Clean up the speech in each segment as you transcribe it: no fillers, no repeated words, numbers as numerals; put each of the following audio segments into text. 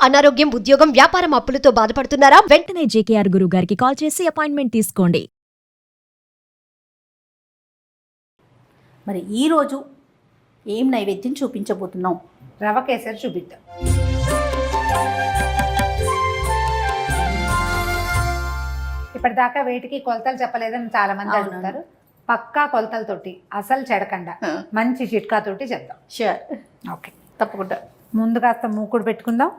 అనారోగ్యం, ఉద్యోగం, వ్యాపారం అప్పులతో బాధపడుతున్నారా? వెంటనే జేకేఆర్ గురువు గారికి కాల్ చేసి అపాయింట్మెంట్ తీసుకోండి. మరి ఈరోజు ఏం నైవేద్యం చూపించబోతున్నాం? రవ కేసరి చూపిద్దాం. ఇప్పటిదాకా వేటికి కొలతలు చెప్పలేదని చాలా మంది అడుగుతారు. పక్కా కొలతలతోటి అసలు చెడకుండా మంచి చిట్కాతోటి చెప్దాం. షూర్, ఓకే, తప్పకుండా. ముందు కాస్త మూకుడు పెట్టుకుందాం,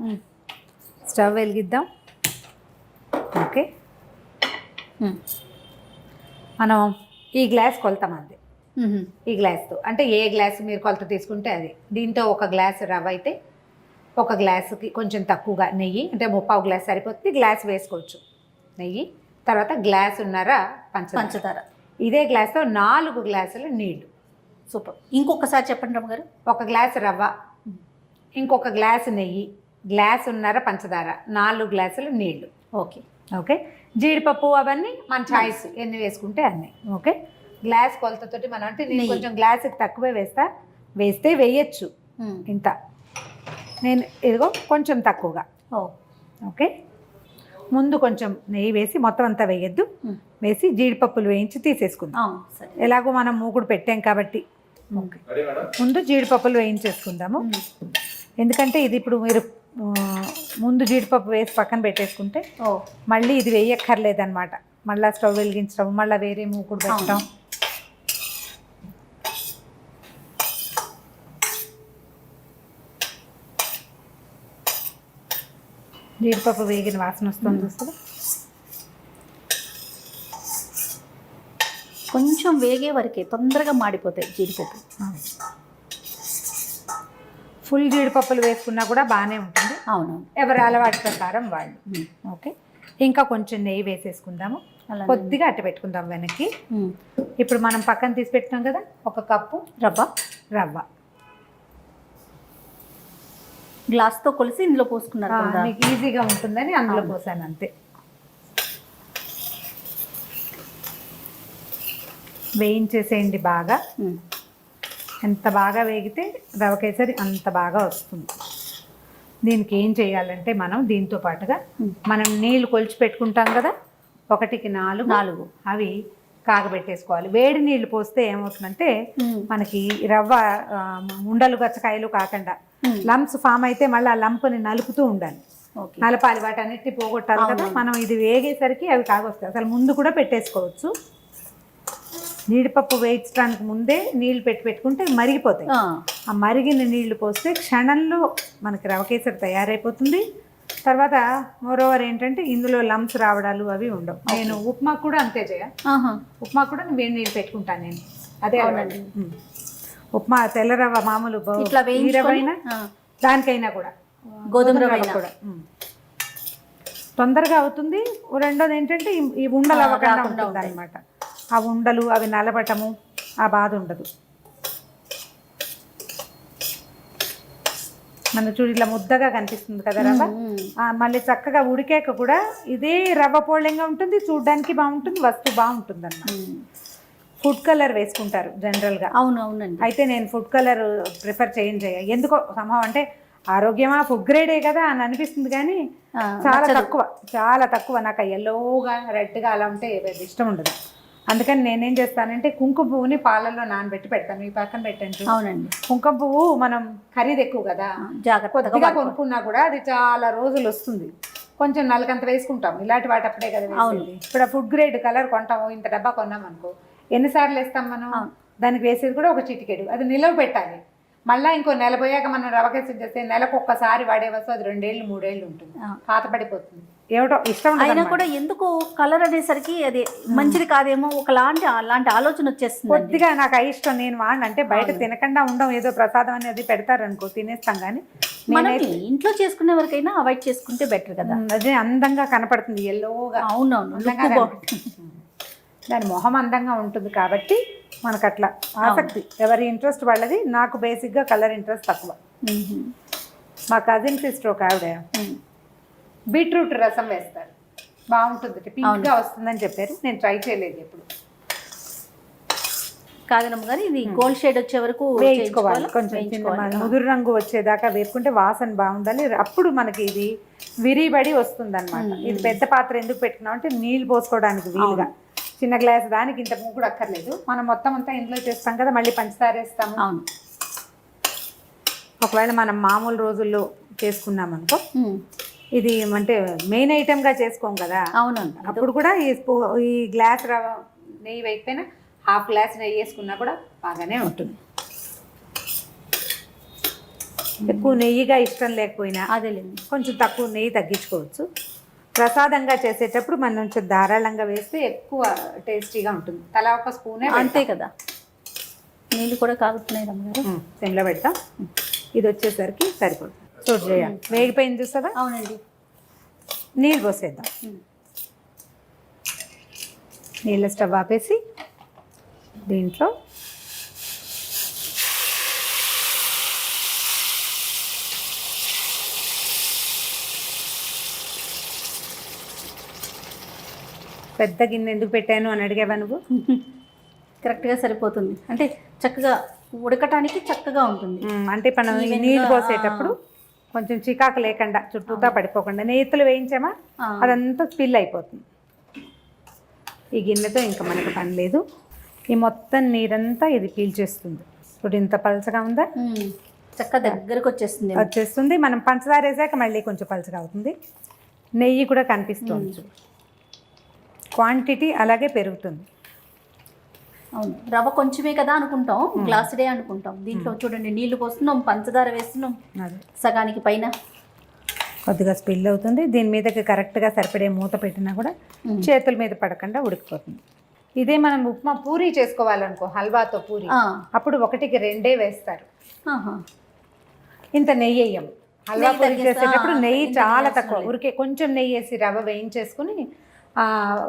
స్టవ్ వెలిగిద్దాం. ఓకే, మనం ఈ గ్లాస్ కొలతాం అంతే. ఈ గ్లాస్తో అంటే ఏ గ్లాస్ మీరు కొలత తీసుకుంటే అది. దీంతో ఒక గ్లాస్ రవ్వ అయితే ఒక గ్లాసుకి కొంచెం తక్కువగా నెయ్యి, అంటే 3/4 గ్లాస్ సరిపోతుంది. గ్లాస్ వేసుకోవచ్చు నెయ్యి. తర్వాత గ్లాసున్నర పంచదార. ఇదే గ్లాస్తో 4 గ్లాసులు నీళ్లు. సూపర్. ఇంకొకసారి చెప్పండి రమ్మగారు. ఒక గ్లాసు రవ్వ, ఇంకొక గ్లాసు నెయ్యి, గ్లాసున్నర పంచదార, 4 గ్లాసులు నీళ్లు. ఓకే ఓకే, జీడిపప్పు అవన్నీ మన చాయిస్, ఎన్ని వేసుకుంటే అన్నీ. ఓకే, గ్లాస్ కొలతతోటి మనం అంటే నేను కొంచెం గ్లాసుకి తక్కువే వేస్తే వేయచ్చు. ఇంత నేను ఇదిగో కొంచెం తక్కువగా. ఓకే, ముందు కొంచెం నెయ్యి వేసి మొత్తం అంతా వేయద్దు, వేసి జీడిపప్పులు వేయించి తీసేసుకుందాం. ఎలాగో మనం మూకుడు పెట్టాం కాబట్టి ముందు జీడిపప్పులు వేయించేసుకుందాము. ఎందుకంటే ఇది ఇప్పుడు మీరు ముందు జీడిపప్పు వేసి పక్కన పెట్టేసుకుంటే మళ్ళీ ఇది వేయక్కర్లేదన్నమాట. మళ్ళీ స్టవ్ వెలిగించడం, మళ్ళీ వేరే మూకుడు పెట్టడం. జీడిపప్పు వేగిన వాసన వస్తుంది చూస్తుంది. కొంచెం వేగే వరకే తొందరగా మాడిపోతాయి జీడిపప్పు. ఫుల్ జీడిపప్పులు వేసుకున్నా కూడా బాగానే ఉంటుంది. అవును, ఎవరి అలవాటు ప్రకారం వాళ్ళు. ఓకే, ఇంకా కొంచెం నెయ్యి వేసేసుకుందాము. కొద్దిగా అట్ట పెట్టుకుందాం వెనక్కి. ఇప్పుడు మనం పక్కన తీసి పెట్టినాం కదా 1 కప్పు రవ్వ గ్లాస్తో కొలిసి ఇందులో పోసుకున్నారు. మీకు ఈజీగా ఉంటుందని అందులో పోసాను అంతే. వేయించేసేయండి బాగా. ఎంత బాగా వేగితే రవ కేసరి అంత బాగా వస్తుంది. దీనికి ఏం చేయాలంటే మనం దీంతో పాటుగా మనం నీళ్లు కొలిచి పెట్టుకుంటాం కదా, 1కి 4 అవి కాగబెట్టేసుకోవాలి. వేడి నీళ్లు పోస్తే ఏమవుతుందంటే మనకి రవ్వ ఉండలు గచ్చకాయలు కాకుండా లంప్స్ ఫామ్ అయితే మళ్ళీ ఆ లంప్ని నలుపుతూ ఉండాలి. నలపాలి, వాటి అన్నిటిని పోగొట్టాలి కదా. మనం ఇది వేగేసరికి అవి కాగొస్తాయి. అసలు ముందు కూడా పెట్టేసుకోవచ్చు. జీడిపప్పు వేయించడానికి ముందే నీళ్లు పెట్టుకుంటే మరిగిపోతాయి. ఆ మరిగిన నీళ్లు పోస్తే క్షణంలో మనకి రవ కేసరి తయారైపోతుంది. తర్వాత మోరోవర్ ఏంటంటే ఇందులో లంప్స్ రావడాలు అవి ఉండవు. నేను ఉప్మా కూడా అంతే ఉప్మా కూడా వేడి నీళ్ళు పెట్టుకుంటాను నేను. అదే అవునండి, ఉప్మా తెల్ల రవ్వ మామూలు రవ్వైనా దానికైనా కూడా గోధుమ రవ్వ కూడా తొందరగా అవుతుంది. రెండోది ఏంటంటే ఈ ఉండలు అవ్వకుండా ఉంటుంది అనమాట. ఆ ఉండలు అవి నలబటము ఆ బాధ ఉండదు. మన చూడు ఇట్లా ముద్దగా కనిపిస్తుంది కదా రవ్వ. మళ్ళీ చక్కగా ఉడికాక కూడా ఇదే రవ్వ పోళంగా ఉంటుంది, చూడడానికి బాగుంటుంది, వస్తువు బాగుంటుంది అన్నమాట. ఫుడ్ కలర్ వేసుకుంటారు జనరల్గా. అవునండి. అయితే నేను ఫుడ్ కలర్ ప్రిఫర్ ఎందుకో సంభవం అంటే ఆరోగ్యమా ఫుడ్ గ్రేడే కదా అని అనిపిస్తుంది, కానీ చాలా తక్కువ. నాకు ఎల్లోగా రెడ్గా అలా ఉంటే ఇష్టం ఉండదు. అందుకని నేనేం చేస్తానంటే కుంకుమ పువ్వుని పాలల్లో నానబెట్టి పెడతాను. ఈ పక్కన పెట్టండి. అవునండి, కుంకుమ పువ్వు మనం ఖరీదు ఎక్కువ కదా, కొద్దిగా కొనుక్కున్నా కూడా అది చాలా రోజులు వస్తుంది. కొంచెం నలకంత వేసుకుంటాం, ఇలాంటి వాటి అప్పుడే కదా వేసేది. ఇప్పుడు ఆ ఫుడ్ గ్రేడ్ కలర్ కొంటాము, ఇంత డబ్బా కొన్నాం అనుకో, ఎన్నిసార్లు వేస్తాం మనం? దానికి వేసేది కూడా ఒక చిటికెడు. అది నిలవ పెట్టాలి. మళ్ళీ ఇంకో నెల పోయాక మనం రవ కేసరి చేస్తే నెలకు ఒక్కసారి వాడే వస్తువు అది 2 ఏళ్ళు 3 ఏళ్ళు ఉంటుంది, పాత పడిపోతుంది. ఏమిటో ఇష్టం అయినా కూడా ఎందుకు కలర్ అనేసరికి అది మంచిది కాదేమో అలాంటి ఆలోచన వచ్చేస్తుంది. కొద్దిగా నాకు ఇష్టం, నేను వాడిని. అంటే బయట తినకుండా ఉండడం, ఏదో ప్రసాదం అనేది పెడతారు అనుకో తినేస్తాం, కానీ మనం ఇంట్లో చేసుకునే వరకైనా అవాయిడ్ చేసుకుంటే బెటర్ కదా. అదే అందంగా కనపడుతుంది ఎల్లోగా. అవునవును, దాని మొహం అందంగా ఉంటుంది కాబట్టి మనకు అట్లా ఆసక్తి. ఎవరి ఇంట్రెస్ట్ వాళ్ళది. నాకు బేసిక్గా కలర్ ఇంట్రెస్ట్ తక్కువ. మా కజిన్ సిస్టర్ ఒక ఆవిడ బీట్రూట్ రసం వేస్తారు, బాగుంటుంది, పింక్గా వస్తుందని చెప్పారు. నేను ట్రై చేయలేదు ఎప్పుడు. కాదనమ్మ గారు ఇది గోల్డ్ షేడ్ వచ్చే వరకు వేయించుకోవాలి. చేయించుకోవాలా? కొంచెం వేయించుకోవాలి. ముదురు రంగు వచ్చేదాకా వేపుకుంటే వాసన బాగుండాలి. అప్పుడు మనకి ఇది విరిబడి వస్తుంది అనమాట. ఇది పెద్ద పాత్ర ఎందుకు పెట్టుకున్నాం అంటే నీళ్ళు పోసుకోవడానికి వీలుగా. చిన్న గ్లాస్ దానికి ఇంత మూకుడు అక్కర్లేదు. మనం మొత్తం అంతా ఇంట్లో చేస్తాం కదా, మళ్ళీ పంచదార వేస్తాము. అవును. ఒకవేళ మనం మామూలు రోజుల్లో చేసుకున్నాం అనుకో, ఇది అంటే మెయిన్ ఐటెంగా చేసుకోం కదా. అవునండి. అప్పుడు కూడా ఈ గ్లాస్ నెయ్యి వేయకపోయినా హాఫ్ గ్లాస్ నెయ్యి వేసుకున్నా కూడా బాగానే ఉంటుంది. ఎక్కువ నెయ్యిగా ఇష్టం లేకపోయినా అదేలేండి కొంచెం తక్కువ నెయ్యి తగ్గించుకోవచ్చు. ప్రసాదంగా చేసేటప్పుడు మనం కొంచెం ధారాళంగా వేస్తే ఎక్కువ టేస్టీగా ఉంటుంది. తలా ఒక స్పూనే అంతే కదా. నీళ్ళు కూడా కాగుతున్నాయి రమ్మగారు. సిమ్లో పెడతాం. ఇది వచ్చేసరికి సరిపోతుంది. చూడు చేయాలి, వేగిపోయింది చూస్తుందా? అవునండి. నీళ్ళు పోసేద్దాం. నీళ్ళ స్టవ్ ఆపేసి దీంట్లో పెద్ద గిన్నె ఎందుకు పెట్టాను అని అడిగావా నువ్వు? కరెక్ట్గా సరిపోతుంది, అంటే చక్కగా ఉడకటానికి చక్కగా ఉంటుంది. అంటే మనం ఈ నీళ్ళు పోసేటప్పుడు కొంచెం చికాకు లేకుండా చుట్టూతా పడిపోకుండా నేతులు వేయించామా అదంతా స్పిల్ అయిపోతుంది. ఈ గిన్నెతో ఇంకా మనకు పని లేదు. ఈ మొత్తం నీరంతా ఇది పీల్చేస్తుంది. ఇప్పుడు ఇంత పలచగా ఉందా, చక్కగా దగ్గరకు వచ్చేస్తుంది. మనం పంచదార వేసాక మళ్ళీ కొంచెం పలచగా అవుతుంది. నెయ్యి కూడా కనిపిస్తుంది. క్వాంటిటీ అలాగే పెరుగుతుంది. అవును, రవ్వ కొంచెమే కదా అనుకుంటాం, గ్లాసుడే అనుకుంటాం. దీంట్లో చూడండి నీళ్లు పోస్తున్నాం, పంచదార వేస్తున్నాం, సగానికి పైన కొద్దిగా స్పిల్ అవుతుంది. దీని మీదకి కరెక్ట్గా సరిపడే మూత పెట్టినా కూడా చేతుల మీద పడకుండా ఉడికిపోతుంది. ఇదే మనం ఉప్మా పూరీ చేసుకోవాలనుకో, హల్వాతో పూరీ, అప్పుడు 1కి 2 వేస్తారు. ఇంత నెయ్యి వేయము. హల్వా పూరీ చేసేటప్పుడు నెయ్యి చాలా తక్కువ, ఉరికే కొంచెం నెయ్యి వేసి రవ్వ వేయించేసుకుని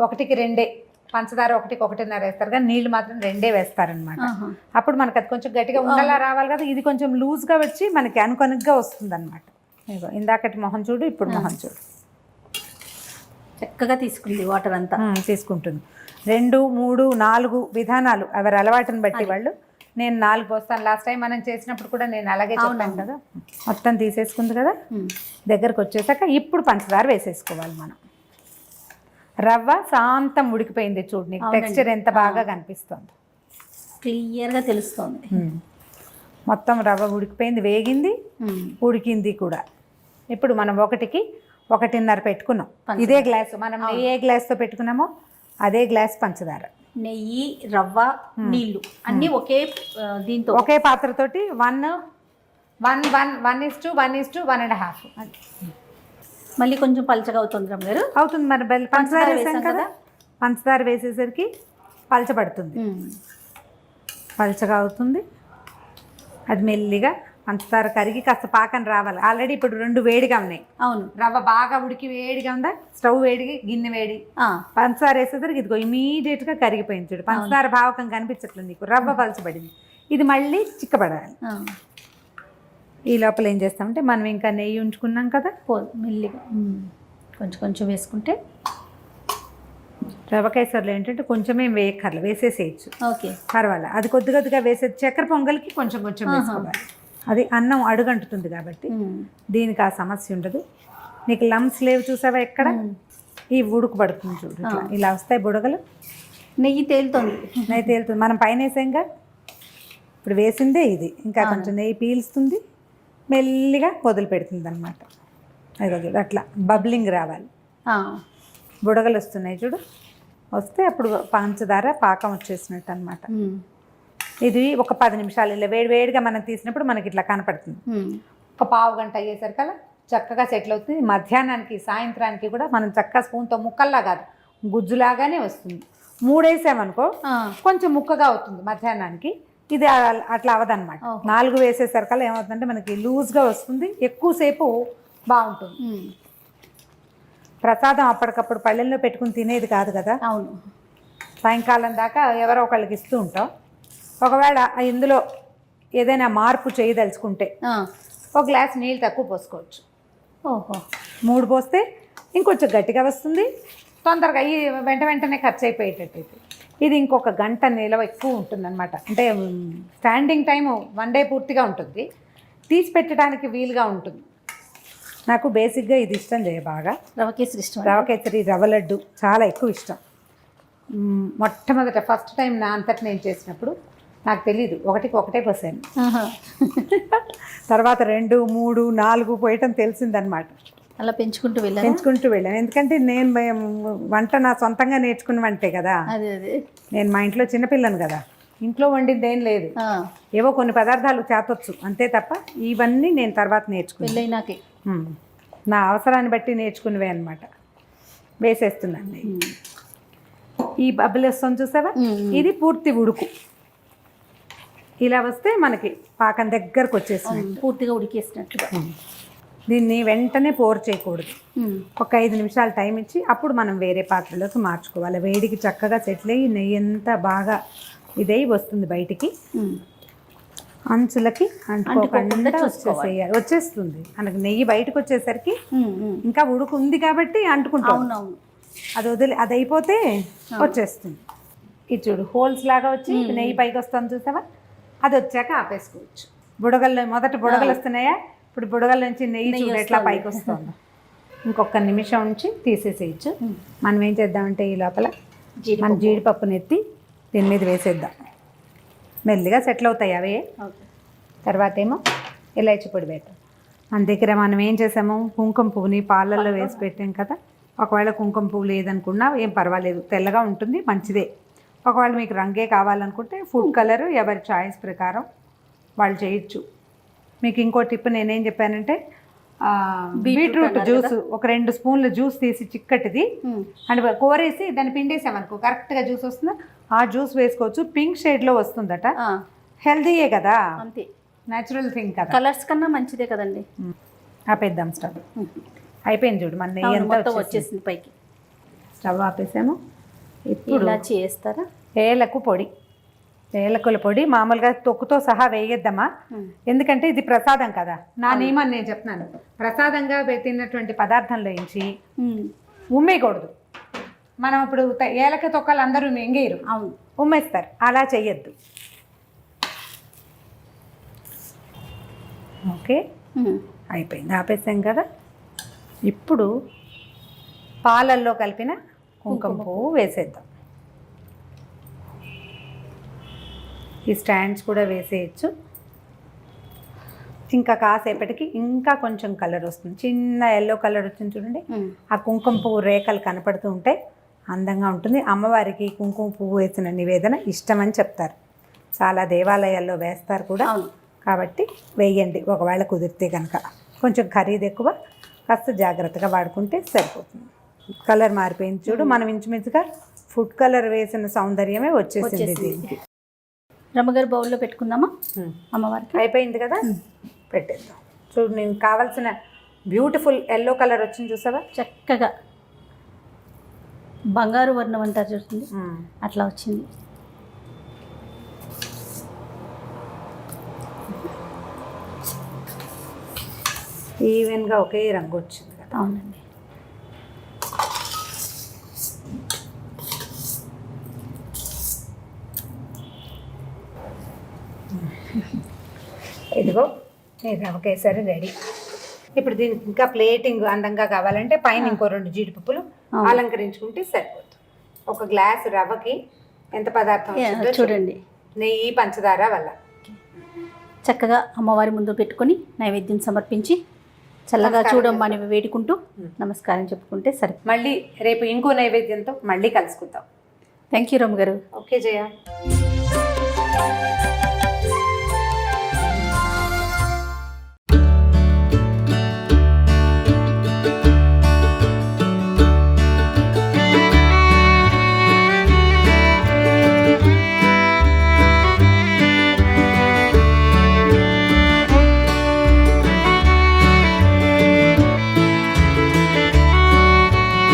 1కి 2 పంచదార 1కి 1.5 వేస్తారు, కానీ నీళ్ళు మాత్రం 2 వేస్తారనమాట. అప్పుడు మనకు అది కొంచెం గట్టిగా ఉండలా రావాలి కదా. ఇది కొంచెం లూజ్గా వచ్చి మనకి అనుకొనుగ్గా వస్తుంది అనమాట. ఇందాకటి మొహం చూడు, ఇప్పుడు మొహం చూడు, చక్కగా తీసుకుంది వాటర్ అంతా. తీసుకుంటుంది. 2, 3, 4 విధానాలు ఎవరి అలవాటుని బట్టి వాళ్ళు. నేను 4 పోస్తాను. లాస్ట్ టైం మనం చేసినప్పుడు కూడా నేను అలాగే చెప్పాను కదా. మొత్తం తీసేసుకుంది కదా. దగ్గరకు వచ్చేసాక ఇప్పుడు పంచదార వేసేసుకోవాలి మనం. రవ్వ శాంతం ఉడికిపోయింది చూడు, నీకు టెక్స్చర్ ఎంత బాగా కనిపిస్తుంది, క్లియర్గా తెలుస్తుంది. మొత్తం రవ్వ ఉడికిపోయింది, వేగింది, ఉడికింది కూడా. ఇప్పుడు మనం 1కి 1.5 పెట్టుకున్నాం. ఇదే గ్లాసు మనం ఏ గ్లాస్తో పెట్టుకున్నామో అదే గ్లాస్ పంచదార. నెయ్యి, రవ్వ, నీళ్లు అన్నీ ఒకే దీంతో ఒకే పాత్రతోటి 1:1:1:1.5. మళ్ళీ కొంచెం పలచగా అవుతుంది రమ్మగారు. అవుతుంది మరి, పంచదార వేసాం కదా. పంచదార వేసేసరికి పలచబడుతుంది, పలచగా అవుతుంది. అది మెల్లిగా పంచదార కరిగి కాస్త పాకం రావాలి. ఆల్రెడీ ఇప్పుడు 2 వేడిగా ఉన్నాయి. అవును, రవ్వ బాగా ఉడికి వేడిగా ఉందా, స్టవ్ వేడికి గిన్నె వేడి. పంచదార వేసేసరికి ఇదిగో ఇమీడియట్గా కరిగిపోయింది చూడు. పంచదార భావకం కనిపించట్లేదు నీకు, రవ్వ పలచబడింది. ఇది మళ్ళీ చిక్కబడాలి. ఈ లోపల ఏం చేస్తామంటే మనం ఇంకా నెయ్యి ఉంచుకున్నాం కదా, మెల్లిగా కొంచెం కొంచెం వేసుకుంటే. రవ్వ కేసరిలో ఏంటంటే కొంచెమే వేయక్కర్లు, వేసేసేయచ్చు, ఓకే పర్వాలేదు. అది కొద్ది కొద్దిగా వేసేది. చక్కెర పొంగల్కి కొంచెం కొంచెం వేసుకోవాలి. అది అన్నం అడుగంటుతుంది కాబట్టి దీనికి ఆ సమస్య ఉండదు. నీకు లమ్స్ లేవు చూసావా ఎక్కడ, ఈ ఉడుకు పడుతుంది చూడు, ఇలా వస్తాయి బుడగలు. నెయ్యి తేలుతుంది, నెయ్యి తేలుతుంది. మనం పైన వేసాంగా, ఇప్పుడు వేసిందే ఇది. ఇంకా కొంచెం నెయ్యి పీల్స్తుంది, మెల్లిగా వదిలి పెడుతుంది అనమాట. అది అట్లా బబ్లింగ్ రావాలి, బుడగలు వస్తున్నాయి చూడు. వస్తే అప్పుడు పంచదార పాకం వచ్చేసినట్టు అనమాట. ఇది ఒక 10 నిమిషాలు ఇలా వేడివేడిగా మనం తీసినప్పుడు మనకి ఇట్లా కనపడుతుంది. ఒక పావు గంట అయ్యేసరికల్లా చక్కగా సెటిల్ అవుతుంది. మధ్యాహ్నానికి సాయంత్రానికి కూడా మనం చక్కగా స్పూన్తో ముక్కల్లా కాదు, గుజ్జులాగానే వస్తుంది. 3 వేసామనుకో కొంచెం ముక్కగా అవుతుంది మధ్యాహ్నానికి. ఇది అట్లా అవ్వదన్నమాట. 4 వేసేసరికల్లా ఏమవుతుందంటే మనకి లూజ్గా వస్తుంది, ఎక్కువసేపు బాగుంటుంది. ప్రసాదం అప్పటికప్పుడు పళ్ళెల్లో పెట్టుకుని తినేది కాదు కదా. అవును, సాయంకాలం దాకా ఎవరో ఒకళ్ళకి ఇస్తూ ఉంటాం. ఒకవేళ ఇందులో ఏదైనా మార్పు చేయదలుచుకుంటే 1 గ్లాస్ నీళ్ళు తక్కువ పోసుకోవచ్చు. ఓహో, 3 పోస్తే ఇంకొంచెం గట్టిగా వస్తుంది, తొందరగా వెంటనే ఖర్చు అయిపోయేటట్టయితే. ఇది ఇంకొక గంట నిలవ ఎక్కువ ఉంటుందన్నమాట. అంటే స్టాండింగ్ టైము 1 డే పూర్తిగా ఉంటుంది, తీసి పెట్టడానికి వీలుగా ఉంటుంది. నాకు బేసిక్గా ఇది ఇష్టం చేయ బాగా. రవ కేసరి ఇష్టం. రవ కేసరి, రవ లడ్డు చాలా ఎక్కువ ఇష్టం. మొట్టమొదట ఫస్ట్ టైం నా అంతటి నేను చేసినప్పుడు నాకు తెలీదు, ఒకటే పోసాను. తర్వాత 2, 3, 4 పోయటం తెలిసిందనమాట. అలా పెంచుకుంటూ వెళ్ళాను. ఎందుకంటే నేను వంట నా సొంతంగా నేర్చుకున్న వంటే కదా. అదే నేను మా ఇంట్లో చిన్నపిల్లను కదా, ఇంట్లో వండింది ఏం లేదు. ఏవో కొన్ని పదార్థాలు చేతొచ్చు అంతే తప్ప ఇవన్నీ నేను తర్వాత నేర్చుకున్నాను. నా అవసరాన్ని బట్టి నేర్చుకునేవే అనమాట. వేసేస్తున్నాను. ఈ బబ్బులు వస్తుంది చూసావా, ఇది పూర్తి ఉడుకు. ఇలా వస్తే మనకి పాకం దగ్గరకు వచ్చేసింది, పూర్తిగా ఉడికేసినట్లుగా. దీన్ని వెంటనే పోర్ చేయకూడదు. ఒక 5 నిమిషాలు టైం ఇచ్చి అప్పుడు మనం వేరే పాత్రలోకి మార్చుకోవాలి. వేడికి చక్కగా సెటిల్ అయ్యి నెయ్యి అంతా బాగా ఇదై వస్తుంది బయటికి. అంచులకి అంటుకోకుండా వచ్చేస్తుంది. మనకు నెయ్యి బయటకు వచ్చేసరికి ఇంకా ఉడుకు ఉంది కాబట్టి అంటుకుంటాం. అది అయిపోతే వచ్చేస్తుంది. ఇది చూడు, హోల్స్ లాగా వచ్చి నెయ్యి పైకి వస్తుంది చూసావా, అది వచ్చాక ఆపేసుకోవచ్చు. మొదట బుడగలు వస్తున్నాయా, ఇప్పుడు బుడగల నుంచి నెయ్యి చూడు ఎట్లా పైకి వస్తుంది. ఇంకొక నిమిషం ఉంచి తీసేసేయచ్చు. మనం ఏం చేద్దామంటే ఈ లోపల మన జీడిపప్పుని ఎత్తి దీని మీద వేసేద్దాం. మెల్లిగా సెటిల్ అవుతాయి అవే. తర్వాత ఏమో ఇలాచి పొడి పెట్టాం. మన దగ్గర మనం ఏం చేసాము, కుంకుమ పువ్వుని పాలల్లో వేసి పెట్టాం కదా. ఒకవేళ కుంకుమ పువ్వు లేదనుకున్నా ఏం పర్వాలేదు, తెల్లగా ఉంటుంది, మంచిదే. ఒకవేళ మీకు రంగే కావాలనుకుంటే ఫుడ్ కలర్ ఎవరి చాయిస్ ప్రకారం వాళ్ళు చేయొచ్చు. మీకు ఇంకో టిప్ నేనేం చెప్పానంటే, బీట్రూట్ జ్యూస్ ఒక 2 స్పూన్ల జ్యూస్ తీసి చిక్కటిది అండ్ కోరేసి దాన్ని పిండేసామనుకో కరెక్ట్గా జ్యూస్ వస్తుందా, ఆ జ్యూస్ వేసుకోవచ్చు. పింక్ షేడ్లో వస్తుందట, హెల్దీయే కదా, అంతే, న్యాచురల్ థింగ్ కదా, కలర్స్ కన్నా మంచిదే కదండి. ఆపేద్దాం స్టవ్. అయిపోయింది చూడు, మన నెయ్యి అంతా వచ్చేసింది పైకి. స్టవ్ ఆపేసాము. ఇప్పుడు ఇలాచి వేస్తారా? ఏలకుల పొడి మామూలుగా తొక్కుతో సహా వేయొద్దమ్మా, ఎందుకంటే ఇది ప్రసాదం కదా. నా నియమాన్ని నేను చెప్తున్నాను, ప్రసాదంగా తిన్నటువంటి పదార్థంలో నుంచి ఉమ్మేయకూడదు. మనం ఇప్పుడు ఏలక తొక్కలు అందరూ మింగేయరు, ఉమ్మేస్తారు, అలా చెయ్యొద్దు. ఓకే, అయిపోయింది, ఆపేసాం కదా. ఇప్పుడు పాలల్లో కలిపిన కుంకుమ పువ్వు వేసేద్దాం. ఈ స్టాండ్స్ కూడా వేసేయచ్చు. ఇంకా కాసేపటికి ఇంకా కొంచెం కలర్ వస్తుంది, చిన్న ఎల్లో కలర్ వచ్చింది చూడండి. ఆ కుంకుమ పువ్వు రేఖలు కనపడుతూ ఉంటే అందంగా ఉంటుంది. అమ్మవారికి కుంకుమ పువ్వు వేసిన నివేదన ఇష్టమని చెప్తారు, చాలా దేవాలయాల్లో వేస్తారు కూడా. కాబట్టి వేయండి ఒకవేళ కుదిరితే కనుక. కొంచెం ఖరీదు ఎక్కువ, కాస్త జాగ్రత్తగా వాడుకుంటే సరిపోతుంది. కలర్ మారిపోయింది చూడు, మనం ఇంచుమించుగా ఫుడ్ కలర్ వేసిన సౌందర్యమే వచ్చేసింది దీనికి. రమ్మగారు బౌల్లో పెట్టుకుందామా అమ్మవారికి? అయిపోయింది కదా, పెట్టేద్దాం. చూడు, నేను కావాల్సిన బ్యూటిఫుల్ ఎల్లో కలర్ వచ్చింది చూసావా, చక్కగా బంగారు వర్ణం అంటారు చూస్తుంది, అట్లా వచ్చింది. ఈవెన్గా ఒకే రంగు వచ్చింది కదా. అవునండి. ఇదిగో ఈ రవ కేసరి రెడీ. ఇప్పుడు దీనికి ఇంకా ప్లేటింగ్ అందంగా కావాలంటే పైన ఇంకో 2 జీడిపప్పులు అలంకరించుకుంటే సరిపోతుంది. ఒక గ్లాస్ రవ్వకి ఎంత పదార్థం చూడండి, నెయ్యి, పంచదార వల్ల. చక్కగా అమ్మవారి ముందు పెట్టుకొని నైవేద్యం సమర్పించి చల్లగా చూడమ్మని వేడుకుంటూ నమస్కారం చెప్పుకుంటే సరే. మళ్ళీ రేపు ఇంకో నైవేద్యంతో మళ్ళీ కలుసుకుందాం. థ్యాంక్ యూ రమ్మ గారు. ఓకే జయ.